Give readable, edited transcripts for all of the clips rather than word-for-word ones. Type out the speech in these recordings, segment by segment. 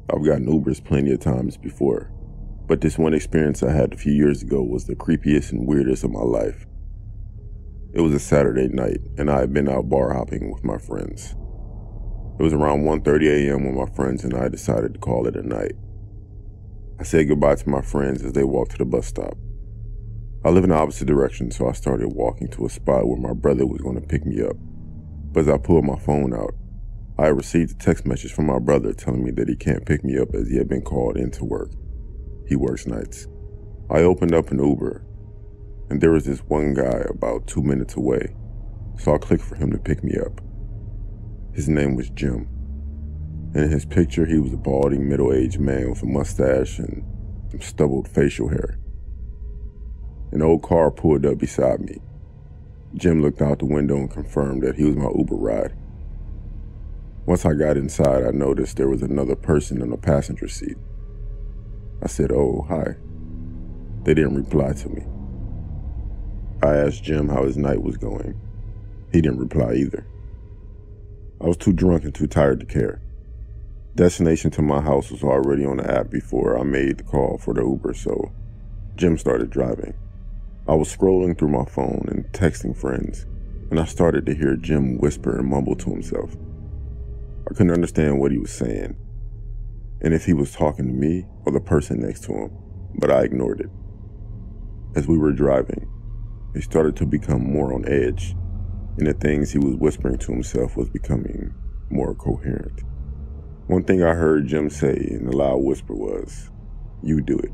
I've gotten Ubers plenty of times before, but this one experience I had a few years ago was the creepiest and weirdest of my life. It was a Saturday night, and I had been out bar hopping with my friends. It was around 1:30 a.m. when my friends and I decided to call it a night. I said goodbye to my friends as they walked to the bus stop. I live in the opposite direction, so I started walking to a spot where my brother was going to pick me up. But as I pulled my phone out, I received a text message from my brother telling me that he can't pick me up as he had been called into work. He works nights. I opened up an Uber, and there was this one guy about 2 minutes away, so I clicked for him to pick me up. His name was Jim, and in his picture he was a balding middle-aged man with a mustache and some stubbled facial hair. An old car pulled up beside me. Jim looked out the window and confirmed that he was my Uber ride. Once I got inside, I noticed there was another person in the passenger seat. I said, "Oh, hi." They didn't reply to me. I asked Jim how his night was going. He didn't reply either. I was too drunk and too tired to care. Destination to my house was already on the app before I made the call for the Uber, so Jim started driving. I was scrolling through my phone and texting friends, and I started to hear Jim whisper and mumble to himself. I couldn't understand what he was saying, and if he was talking to me or the person next to him, but I ignored it. As we were driving, he started to become more on edge, and the things he was whispering to himself was becoming more coherent. One thing I heard Jim say in a loud whisper was, "You do it.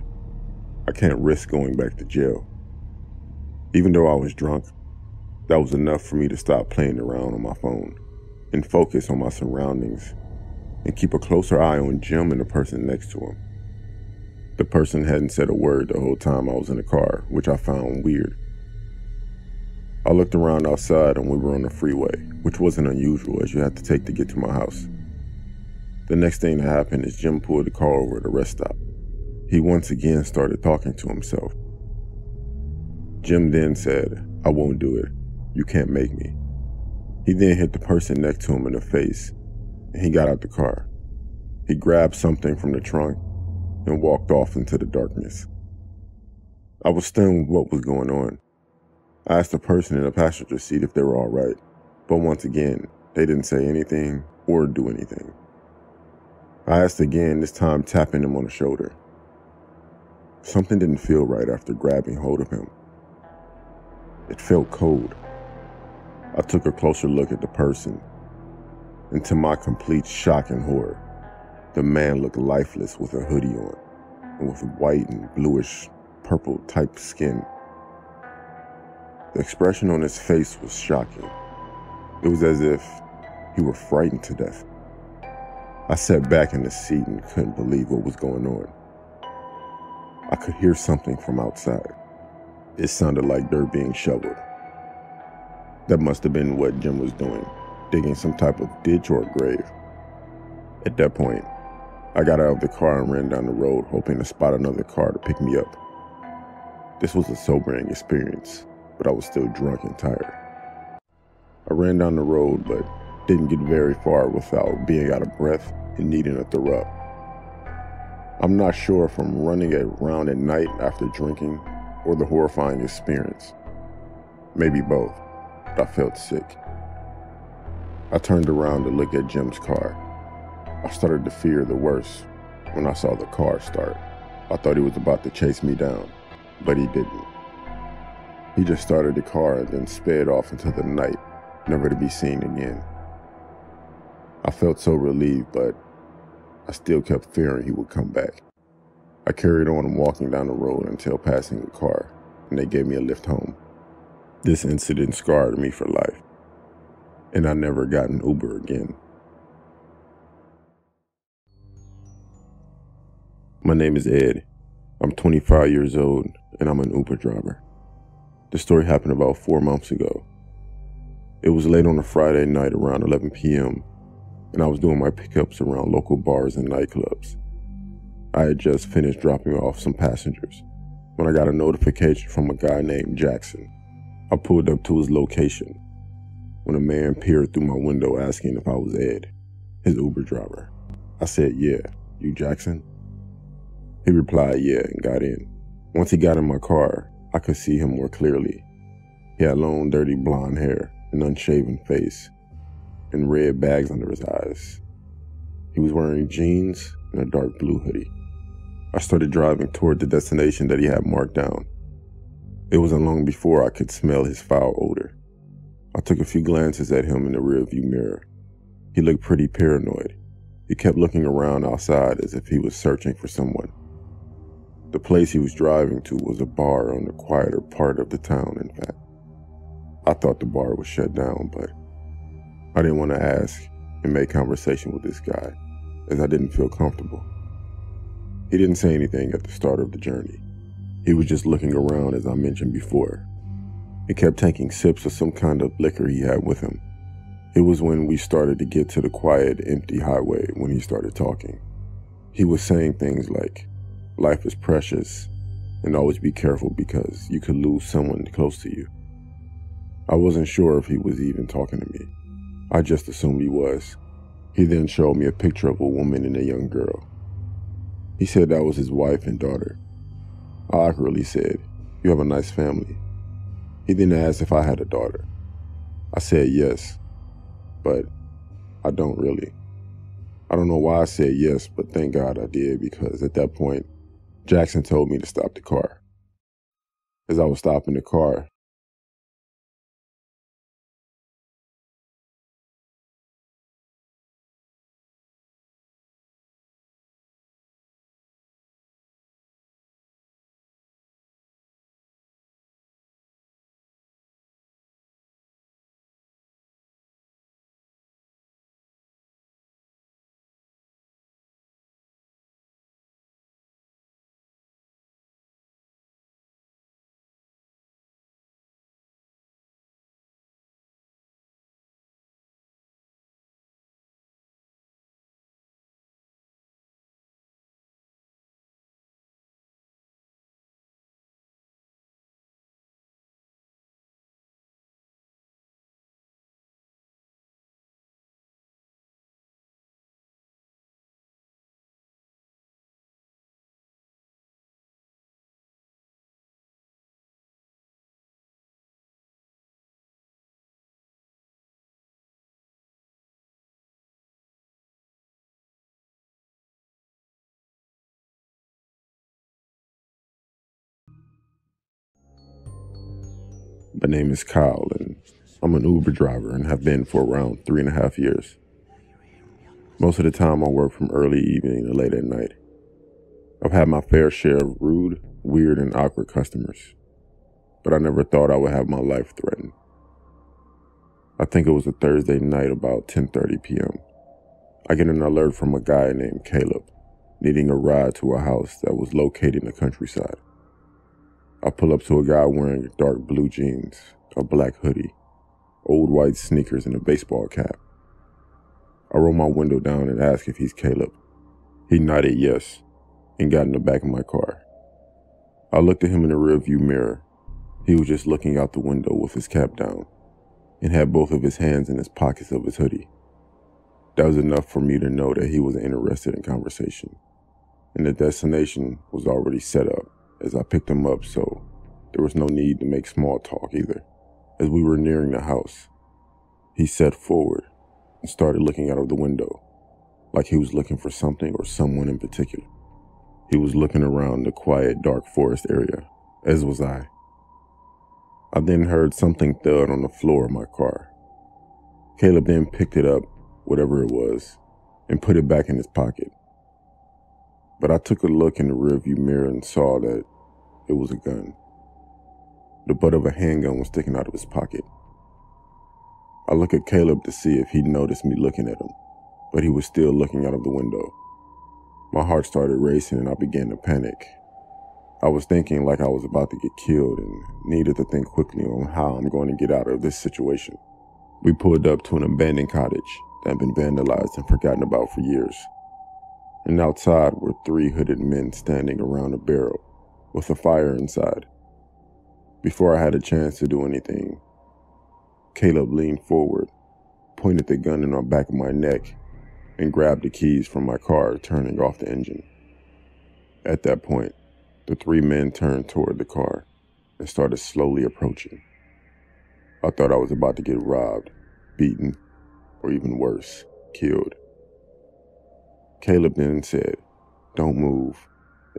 I can't risk going back to jail." Even though I was drunk, that was enough for me to stop playing around on my phone and focus on my surroundings and keep a closer eye on Jim and the person next to him. The person hadn't said a word the whole time I was in the car, which I found weird. I looked around outside and we were on the freeway, which wasn't unusual as you had to take to get to my house. The next thing that happened is Jim pulled the car over at a rest stop. He once again started talking to himself. Jim then said, "I won't do it. You can't make me." He then hit the person next to him in the face, and he got out the car. He grabbed something from the trunk and walked off into the darkness. I was stunned with what was going on. I asked the person in the passenger seat if they were all right, but once again, they didn't say anything or do anything. I asked again, this time tapping him on the shoulder. Something didn't feel right after grabbing hold of him. It felt cold. I took a closer look at the person, and to my complete shock and horror, the man looked lifeless with a hoodie on, and with white and bluish purple type skin. The expression on his face was shocking. It was as if he were frightened to death. I sat back in the seat and couldn't believe what was going on. I could hear something from outside. It sounded like dirt being shoveled. That must have been what Jim was doing, digging some type of ditch or grave. At that point, I got out of the car and ran down the road, hoping to spot another car to pick me up. This was a sobering experience, but I was still drunk and tired. I ran down the road, but didn't get very far without being out of breath and needing to throw up. I'm not sure if I'm running around at night after drinking or the horrifying experience. Maybe both, but I felt sick. I turned around to look at Jim's car. I started to fear the worst when I saw the car start. I thought he was about to chase me down, but he didn't. He just started the car and then sped off into the night, never to be seen again. I felt so relieved, but I still kept fearing he would come back. I carried on walking down the road until passing the car, and they gave me a lift home. This incident scarred me for life, and I never got an Uber again. My name is Ed. I'm 25 years old, and I'm an Uber driver. The story happened about 4 months ago. It was late on a Friday night around 11 p.m., and I was doing my pickups around local bars and nightclubs. I had just finished dropping off some passengers when I got a notification from a guy named Jackson. I pulled up to his location when a man peered through my window asking if I was Ed, his Uber driver. I said, "Yeah, "You Jackson?" He replied, "Yeah," and got in. Once he got in my car, I could see him more clearly. He had long, dirty blonde hair, an unshaven face, and red bags under his eyes. He was wearing jeans and a dark blue hoodie. I started driving toward the destination that he had marked down. It wasn't long before I could smell his foul odor. I took a few glances at him in the rearview mirror. He looked pretty paranoid. He kept looking around outside as if he was searching for someone. The place he was driving to was a bar on the quieter part of the town, in fact. I thought the bar was shut down, but I didn't want to ask and make conversation with this guy, as I didn't feel comfortable. He didn't say anything at the start of the journey. He was just looking around, as I mentioned before. He kept taking sips of some kind of liquor he had with him. It was when we started to get to the quiet, empty highway when he started talking. He was saying things like, "Life is precious, and always be careful because you could lose someone close to you." I wasn't sure if he was even talking to me. I just assumed he was. He then showed me a picture of a woman and a young girl. He said that was his wife and daughter. I awkwardly said, "You have a nice family." He then asked if I had a daughter. I said yes, but I don't really. I don't know why I said yes, but thank God I did, because at that point, Jackson told me to stop the car. As I was stopping the car, my name is Kyle, and I'm an Uber driver and have been for around 3.5 years. Most of the time I work from early evening to late at night. I've had my fair share of rude, weird, and awkward customers, but I never thought I would have my life threatened. I think it was a Thursday night about 10:30 p.m. I get an alert from a guy named Caleb, needing a ride to a house that was located in the countryside. I pull up to a guy wearing dark blue jeans, a black hoodie, old white sneakers, and a baseball cap. I roll my window down and ask if he's Caleb. He nodded yes and got in the back of my car. I looked at him in the rearview mirror. He was just looking out the window with his cap down and had both of his hands in his pockets of his hoodie. That was enough for me to know that he was interested in conversation, and the destination was already set up as I picked him up, so there was no need to make small talk either. As we were nearing the house, he sat forward and started looking out of the window, like he was looking for something or someone in particular. He was looking around the quiet, dark forest area, as was I. I then heard something thud on the floor of my car. Caleb then picked it up, whatever it was, and put it back in his pocket. But I took a look in the rearview mirror and saw that it was a gun. The butt of a handgun was sticking out of his pocket. I looked at Caleb to see if he'd noticed me looking at him, but he was still looking out of the window. My heart started racing and I began to panic. I was thinking like I was about to get killed and needed to think quickly on how I'm going to get out of this situation. We pulled up to an abandoned cottage that had been vandalized and forgotten about for years. And outside were 3 hooded men standing around a barrel with a fire inside. Before I had a chance to do anything, Caleb leaned forward, pointed the gun in the back of my neck, and grabbed the keys from my car, turning off the engine. At that point, the three men turned toward the car and started slowly approaching. I thought I was about to get robbed, beaten, or even worse, killed. Caleb then said, "Don't move,"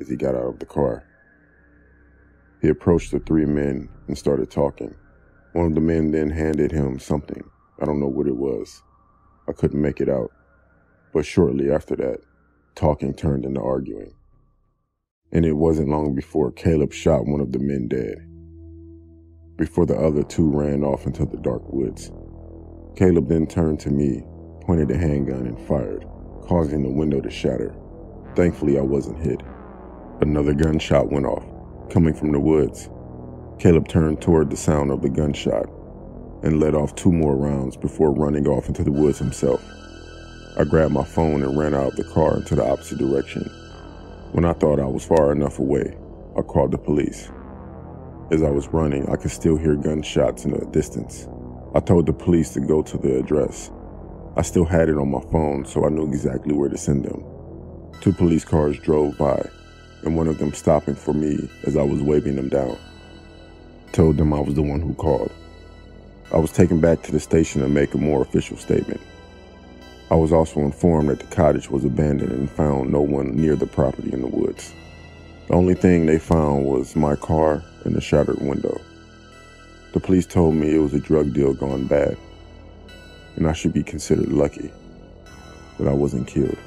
as he got out of the car. He approached the three men and started talking. One of the men then handed him something. I don't know what it was. I couldn't make it out. But shortly after that, talking turned into arguing. And it wasn't long before Caleb shot one of the men dead, before the other two ran off into the dark woods. Caleb then turned to me, pointed a handgun, and fired, causing the window to shatter. Thankfully, I wasn't hit. Another gunshot went off, coming from the woods. Caleb turned toward the sound of the gunshot and let off 2 more rounds before running off into the woods himself. I grabbed my phone and ran out of the car into the opposite direction. When I thought I was far enough away, I called the police. As I was running, I could still hear gunshots in the distance. I told the police to go to the address. I still had it on my phone, so I knew exactly where to send them. 2 police cars drove by, and one of them stopping for me as I was waving them down. Told them I was the one who called. I was taken back to the station to make a more official statement. I was also informed that the cottage was abandoned and found no one near the property in the woods. The only thing they found was my car and a shattered window. The police told me it was a drug deal gone bad, and I should be considered lucky that I wasn't killed.